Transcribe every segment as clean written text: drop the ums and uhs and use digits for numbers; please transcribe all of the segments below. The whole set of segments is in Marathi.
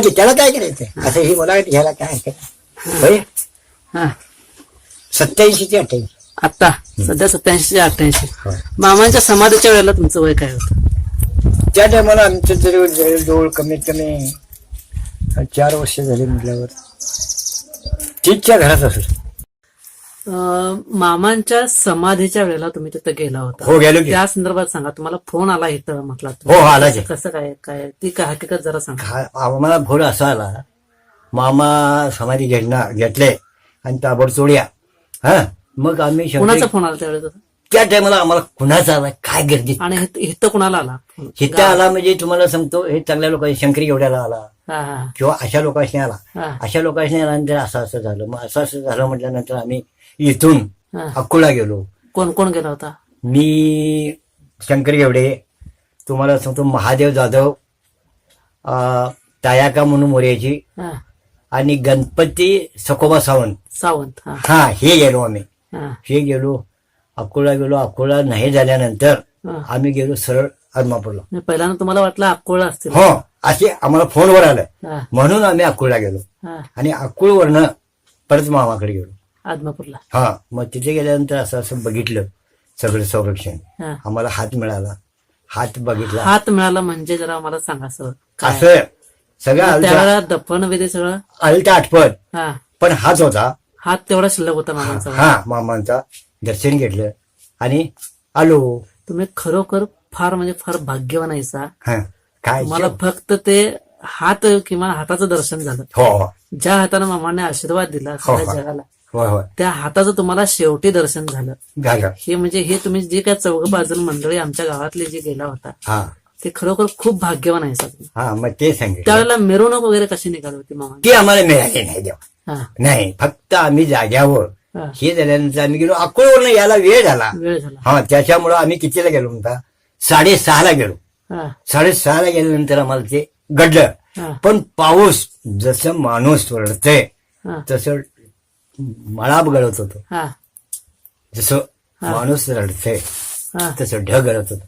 की त्याला काय करायचं असं हे बोला ह्याला काय हरकत होय. हा 87 ते 88. आता सध्या 87 ते 88. होय. मामांच्या समाधीच्या वेळेला तुमचं वय काय होतं? त्या टायमाला आमचं जवळ कमीत कमी 4 वर्ष झाली म्हटल्यावर 30च्या घरात असत. मामांच्या समाधीच्या वेळेला तुम्ही तिथं गेला होता. हो गेलो की. त्या संदर्भात सांगा. तुम्हाला फोन आला इथं म्हटला हो आला की. कसं काय काय ती काय हकीकत जरा सांगा. आम्हाला भोर असा आला मामा समाधी घेतले आणि ताबडतोड या. हा मग आम्ही कुणाचा फोन आला त्यावेळेस? त्या टायमाला आम्हाला कुणाचा आला काय गर्दी आणि इथं कुणाला आला? हिथं आला म्हणजे तुम्हाला सांगतो हे चांगल्या लोकांनी शंकरी एवढ्याला आला हा, हा, किंवा अशा लोकांनी आला. हा. अशा लोकांनी आल्यानंतर असं झालं. मग असं झालं म्हटल्यानंतर आम्ही इथून हा. अकोला गेलो. कोण कोण गेला होता? मी शंकरी एवढे, तुम्हाला सांगतो महादेव जाधव, तायाका म्हणून मोर्याची हा. आणि गणपती सकोबा सावंत. हा, हा हे गेलो आम्ही. हा, हे गेलो अकोला गेलो. अकोला नाही झाल्यानंतर हा. आम्ही गेलो सरळ आदमापूरला. म्हणजे पहिल्यांदा तुम्हाला वाटलं अक्कोळला असतील. हो असे आम्हाला फोनवर आलं हा, म्हणून आम्ही अकोला गेलो हा. आणि अकोळवरनं परत मामाकडे गेलो. आदमापूरला. हा मग तिथे गेल्यानंतर असं बघितलं सगळं संरक्षण. हा. आम्हाला हात मिळाला. हात बघितला हात मिळाला म्हणजे जरा मला सांगा सर. असं सगळं त्यावेळेला दफन विधी सगळं. आलता आठपत हा. पण हात होता. हात तेवढा शिल्लक होता मामांचा. हा मामांचा दर्शन घेतलं आणि आलो. तुम्ही खरोखर फार म्हणजे फार भाग्यवान आहेसा. हा काय मला फक्त ते हात किंवा हाताचं दर्शन झालं. हो ज्या हाताने मामाने आशीर्वाद दिला सगळ्या जगाला होय होय त्या हाताचं तुम्हाला शेवटी दर्शन झालं. झालं. हे म्हणजे हे तुम्ही जे काय चौघ बाजून मंडळी आमच्या गावातले जे गेला होता हा ते खरोखर खूप भाग्यवान आहे सर. हा मग ते सांगितलं. त्यावेळेला मिरवणूक वगैरे कशी निघाली होती मामा? ती आम्हाला मिळाली नाही देवा. हा, नाही फक्त आम्ही जाग्यावर हा. हे झाल्यानंतर आम्ही गेलो. अकोळवरनं यायला वेळ झाला. वेळ झाला. हा त्याच्यामुळं आम्ही कितीला गेलो म्हणता 6:30ला गेलो. हा, 6:30ला गेल्यानंतर आम्हाला ते घडलं. हा, पण पाऊस जसं माणूस रडतंय हा, तसं मळाब गळत होतो. हा, जसं माणूस रडतंय हा. तसं ढग गळत होतं.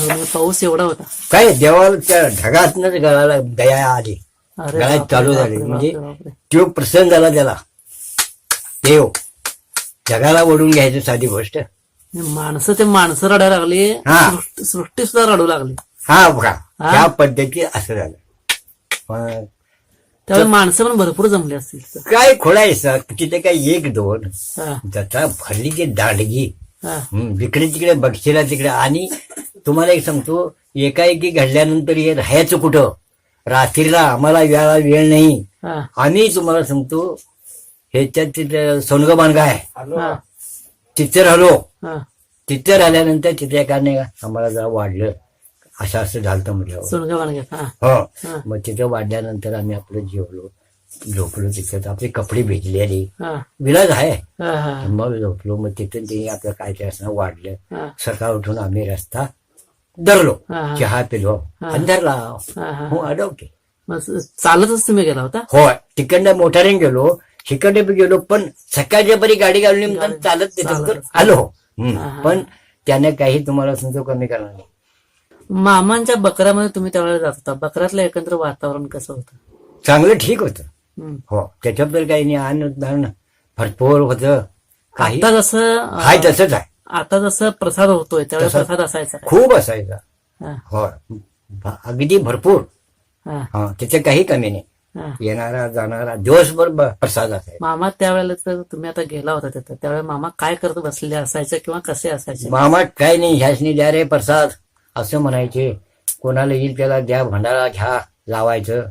ढग पाऊस एवढा होता. काय देवाला त्या ढगातनच गळाला दया आली. अरे गळात बापरे, चालू झाली. बापरे, म्हणजे बापरे, बापरे. तो प्रसन्न झाला त्याला. देव जगाला ओढून घ्यायची साधी गोष्ट. ते माणसं रडायला लागली. हा. सृष्टी सुद्धा रडू लागली. हा बघा त्या पद्धती असं झालं. पण त्यावेळी माणसं पण भरपूर जमली असतील. काय खोडायचं तिथे काय 1-2 हा, जत्रा भरली की दांडगी. हा, इकडे तिकडे बक्षीला तिकडे. आणि तुम्हाला एक सांगतो एकाएकी घडल्यानंतर हे राहायचं कुठं. रात्रीला आम्हाला यायला वेळ नाही. हा, आम्ही तुम्हाला सांगतो ह्याच्यात तिथे सोनग बांधगा आहे हा, तिथे राहिलो. हा. तिथे राहिल्यानंतर तिथे काय नाही आम्हाला जरा वाढलं. असं झालं म्हटलं. सोनगा बांधगा. हा, हो हा. मग तिथे वाढल्यानंतर आम्ही आपलं जेवलो झोपलो. तिथे आपले कपडे भिजलेले हा, विलाज आहे. हा, हा, मग झोपलो. मग तिथून ते आपलं काय ते असणं वाढलं. हा, सकाळ उठून आम्ही रस्ता धरलो. हा, हा. चहा पिलो हा. आणि धरला. हा, हा. हो अडवते. मग चालतच तुम्ही गेला होता? होय तिकडनं मोटारीने गेलो. तिकडे बी गेलो पण सकाळच्या परी गाडी घालून म्हणून चालत तिथं आलो. पण त्याने काही तुम्हाला समजू कमी करणार नाही. मामांच्या बकऱ्यामध्ये तुम्ही त्यावेळेला जात होता. बकऱ्यातलं एकंदर वातावरण कसं होतं? चांगलं ठीक होतं. हम्म. हो त्याच्याबद्दल काही नाही. अन्न भरपूर होतं. काही आता जसं हाय तसंच आहे. आता जसं प्रसाद होतोय त्यावेळेस तसं- प्रसाद असायचा का? खूप असायचा. हा, हो अगदी भरपूर. हा, हा त्याचे काही कमी नाही. हा. येणारा जाणारा दिवसभर प्रसाद असायचा. मामा त्यावेळेला तर तुम्ही आता गेला होता तिथं त्यावेळेला मामा काय करत बसलेले असायचे किंवा कसे असायचे? मामा काही नाही ह्यासनी द्या रे प्रसाद असं म्हणायचे. कोणाला येईल त्याला द्या भंडारा घ्या लावायचं.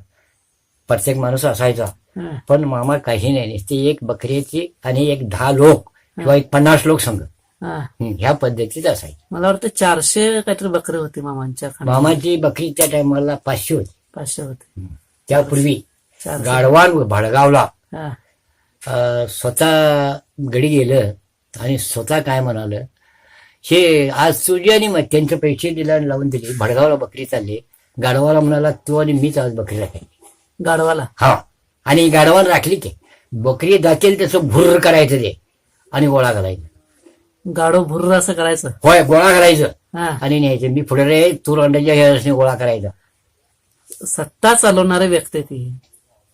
प्रत्येक माणूस असायचा. हा, पण मामा काही नाही. ती एक बकरीची आणि एक 10 लोक किंवा एक 50 लोक संघ हा. ह्या पद्धतीत असायची. मला वाटतं 400 काहीतरी बकरी होती मामांच्या खाण्यात. मामाची बकरी त्या टायमाला 500 होती. 500 होते. त्यापूर्वी 400. गाढवान भडगावला हा, स्वतः गडी गेलं आणि स्वतः काय म्हणालं हे आज तुझी आणि मग त्यांचे पैसे दिला लावून दिले. भडगावला बकरी चालली. गाढवाला म्हणाला तू आणि मीच आज बकरी राखली. गाढवाला. हा आणि गाढवान राखली की बकरी दाखेल तसं भुर्र करायचं ते आणि गोळा घालायचं. गाढव भुर्र असं करायचं. होय गोळा घालायचं हा. आणि न्यायचं. मी पुढे रे तू अंड्याच्या ह्याने गोळा करायचा. सत्ता चालवणारी व्यक्ती ती.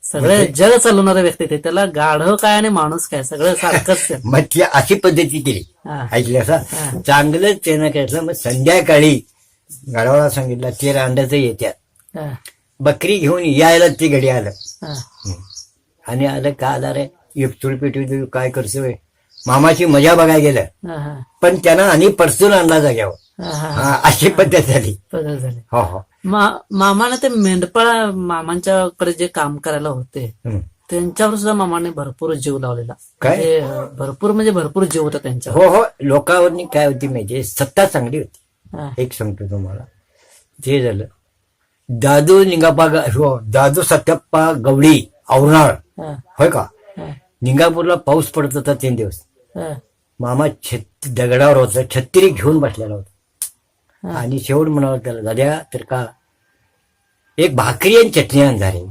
सगळे जग चालवणारे व्यक्ती ते, त्याला गाढव काय आणि माणूस काय सगळं सारखंच ते. मग ती अशी पद्धती केली. हा, ऐकलं हा. असं चांगलंच त्यानं काय मग संध्याकाळी गाढवाला सांगितलं ते रांडाचं येत्यात हा, बकरी घेऊन यायला ती घडी आलं. हा, आणि आलं का आला रे एकचूळ पेटी काय करतोय मामाची मजा बघायला गेलं. हा, हा, पण त्यानं आणि परसून आणला जाग्यावर. हा, हा. हा अशी पद्धत झाली. बदल झाले. हो हो मामाने ते मेंढपाळ मामांच्याकडे जे काम करायला होते हम्म. त्यांच्यावर सुद्धा मामाने भरपूर जीव लावलेला. काय? भरपूर जीव होता त्यांच्यावर. हो हो लोकांवरनी काय होती माहिती सत्ता चांगली होती. हा, एक सांगतो तुम्हाला ते झालं दादू दादू सत्यप्पा गवळी औरनाळ हा, होय का हा, निंगापूरला पाऊस पडत होता 3 दिवस. हा, मामा दगडावर होता छत्री घेऊन बसलेला होता. हा. आणि शेवट म्हणाला त्याला दाद्या तर का एक भाकरी आणि चटणी आणणार रे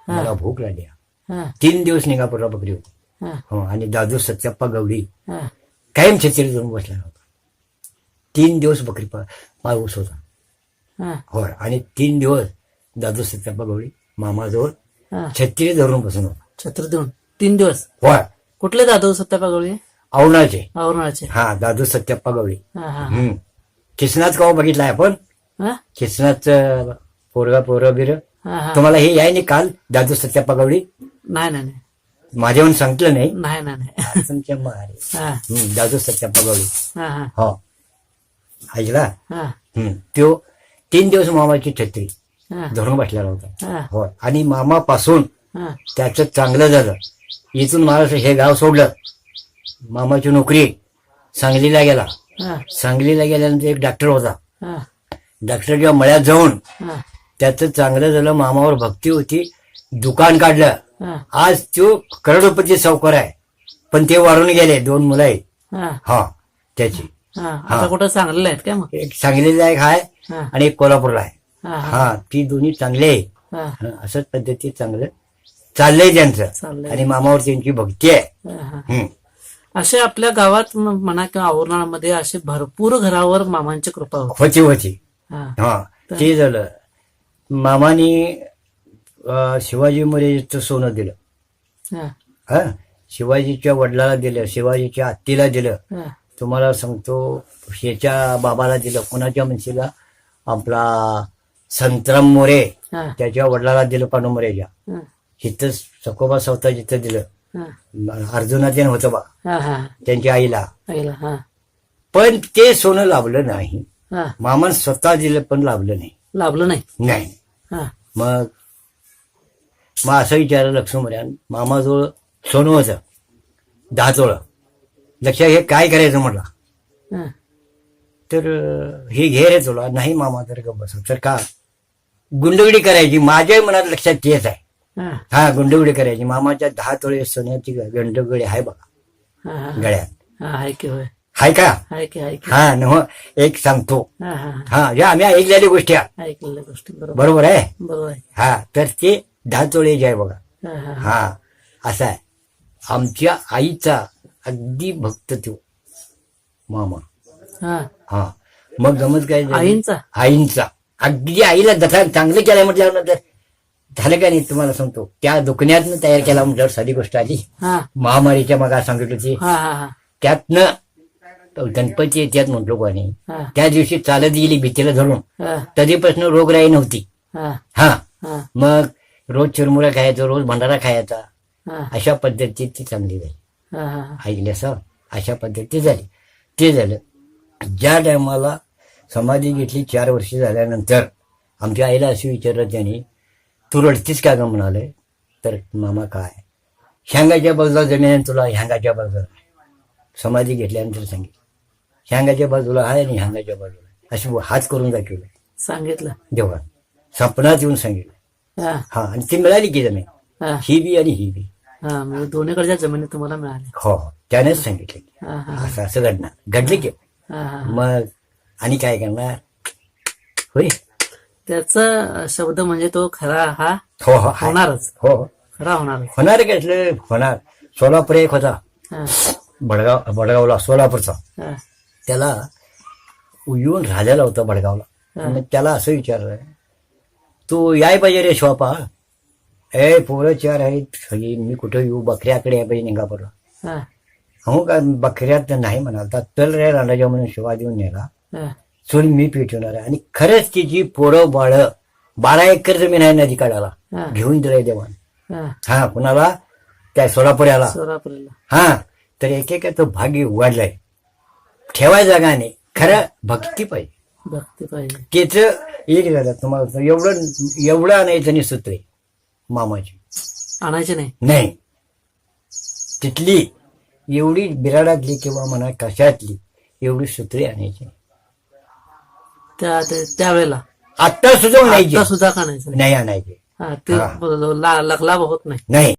मला भूक लागली. हा, 3 दिवस निंगापूरला बकरी होती. हा, हो आणि दादू सत्यप्पा गवळी हा, कायम छत्री घेऊन बसलेला होता. 3 दिवस बकरी पाऊस होता. हा, होय आणि 3 दिवस दादू सत्यप्पा गवळी मामाजवळ हा. छत्री धरून बसून होता. छत्र देऊन 3 दिवस. होय कुठले दादू सत्यापा गवळी? औरणाचे. औरणाचे. हा दादू सत्यप्पा गवळी. हा, हा, किसनाच का बघितलाय आपण हा, किसनाच पोरं बिर हा, हा. तुम्हाला हे आहे नाही काल दादू सत्यप्पा गवळी नाही नाही नाही माझ्याहून सांगितलं नाही नाही नाही नाही. तुमच्या मारे. हा, दादू सत्यप्पा गवळी हा, हा, हो ऐकला. हा, तो 3 दिवस मामाची छत्री हा, धरून बसलेला होता. हा, हो आणि मामापासून हा, त्याचं चांगलं झालं. इथून मला हे गाव सोडलं मामाची नोकरी सांगलीला गेला. हा, सांगलीला गेल्यानंतर एक डॉक्टर होता. हा, डॉक्टरच्या मळ्यात जाऊन हा, त्याचं चांगलं झालं. मामावर भक्ती होती. दुकान काढलं. हा, आज तो करोडपती सावकार आहे. पण ते वारून गेले. 2 मुलं आहेत. हा, हा त्याची हा. आता कुठं चांगलेलं आहेत काय मग? एक सांगलीला एक आहे हा, आणि एक कोल्हापूरला आहे. हा, हा, हा ती दोन्ही चांगले आहे. हा, असंच पद्धती चांगलं चाललंय त्यांचं. चाललंय. आणि मामावर त्यांची भक्ती आहे. हा, हा. हम्म. असे आपल्या गावात म्हणा किंवा औरणामध्ये असे भरपूर घरावर मामांची कृपा होती. होती. हा, हा ते झालं. मामानी शिवाजी महाराजांचं सोनं दिलं. हा, हा शिवाजीच्या वडिलाला दिलं. शिवाजीच्या आत्तीला दिलं. हा, तुम्हाला सांगतो ह्याच्या बाबाला दिलं. कोणाच्या म्हणशीला आपला संतराम मोरे हा, त्याच्या वडिलाला दिलं. पांडू मोरेच्या हा, इथं सकोबा सावता जिथं दिलं. हा, अर्जुनातेन होतं बा हा, हा, त्यांच्या आईला. आईला. हा, पण ते सोनं लाभलं नाही. हा, मामान स्वतः दिलं पण लाभलं नाही. लाभलं नाही. नाही हा, मग असं विचारलं लक्ष्मण मामाजवळ सोनं होतं 10 तोळं. लक्षात हे काय करायचं म्हटलं. हा, तर हे घे रे तुला. नाही मामा तर का बस तर का गुंडगडी करायची. माझ्याही मनात लक्षात तेच आहे. हा, हा गुंडगडी करायची. मामाच्या 10 तोळे सोन्याची गुंडगडी आहे बघा हा, हा, गळ्यात. हा, आहे की होय. हाय का. आहे की, आहे की. हा न एक सांगतो. हा, हा, हा या आम्ही ऐकलेल्या गोष्टी आहे. ऐकलेल्या गोष्टी बरोबर. बरोबर आहे. बरोबर आहे. हा तर ते 10 तोळे जे आहे बघा. हा, हा, हा असं आहे. आमच्या आईचा अगदी भक्त तो मामा. हा. हा मग गमत काय झाली? आईंचा अगदी आईला दखा चांगलं केलं म्हटल्यानंतर झालं का नाही तुम्हाला सांगतो. त्या दुकानातनं तयार केला म्हटल्यावर साधी गोष्ट आली. हा, महामारीच्या मग सांगितलं होती. हा, हा, हा, त्यातनं गणपती येत्यात म्हटलो कोणी. हा, त्या दिवशी चालत गेली भीतीला धरून. हा, कधीपासून रोगराई नव्हती. हा, हा हा, मग रोज चिरमुरा खायचा रोज भंडारा खायचा. हा, अशा पद्धतीत ती चांगली झाली. हा, हा, ऐकल्यास अशा पद्धती झाली. ते झालं. ज्या टायमाला समाधी घेतली 4 वर्ष झाल्यानंतर आमच्या आईला असं विचारलं त्यांनी तू रडतीस का ग म्हणाले. तर मामा काय ह्यांगाच्या बाजूला जमीन आहे तुला ह्यांगाच्या बाजूला. समाधी घेतल्यानंतर सांगितलं ह्यांगाच्या बाजूला आहे आणि ह्यांगाच्या बाजूला अशी हात करून दाखवलं. सांगितलं. देवा सपनात येऊन सांगितलं. हा, हा आणि ती मिळाली की जमीन हा, ही बी आणि ही बी. हा, म्हणजे दोन्हीकडच्या जमिनी तुम्हाला मिळाल्या. हो त्यानेच सांगितलं हा, हा, असं घडणार घडलं की. हा, हा. मग आणि काय करणार होय. त्याचा शब्द म्हणजे तो खरा हा हो हो आहे. होणारच. हो हो खरा होणारच. होणार कसलं होणार. सोलापूर एक होता हा, बडगावला सोलापूरचा. हा, त्याला येऊन राहिलेला होता बडगावला. हा. मग त्याला असं विचारलं तू याय पाहिजे रे शॉपा. पोरं 4 आहेत, मी कुठं येऊ, बकऱ्याकडे आहे पाहिजे निघापूरला. हा, हो का, बकऱ्यात नाही म्हणाल, चल रे रांडाच्या म्हणून शिवा देऊन नेला. हा, चल मी पेटवणार आहे. आणि खरंच तिची पोरं बाळ 12 एकर जमीन आहे नदी काढायला, हा, घेऊन दिलंय देवान. हा. हा, कुणाला, त्या सोलापुऱ्याला. सोलापूरला. हा, तर एकेकाचं भाग्य उघडलंय. ठेवाय जागा नाही, खरं भक्ती पाहिजे. भक्ती पाहिजे. त्याच एक झालं तुम्हाला एवढं आणायचं नाही सूत्रे मामाची. आणायचे नाही. नाही, तिथली एवढी बिराडातली किंवा म्हणा कशातली एवढी सूत्रे आणायची. त्यावेळेला आत्ता सुद्धा आता आणायची सुद्धा आणायचं नाही. नाही, आणायची हा, ते लखलाभ होत नाही. नाही.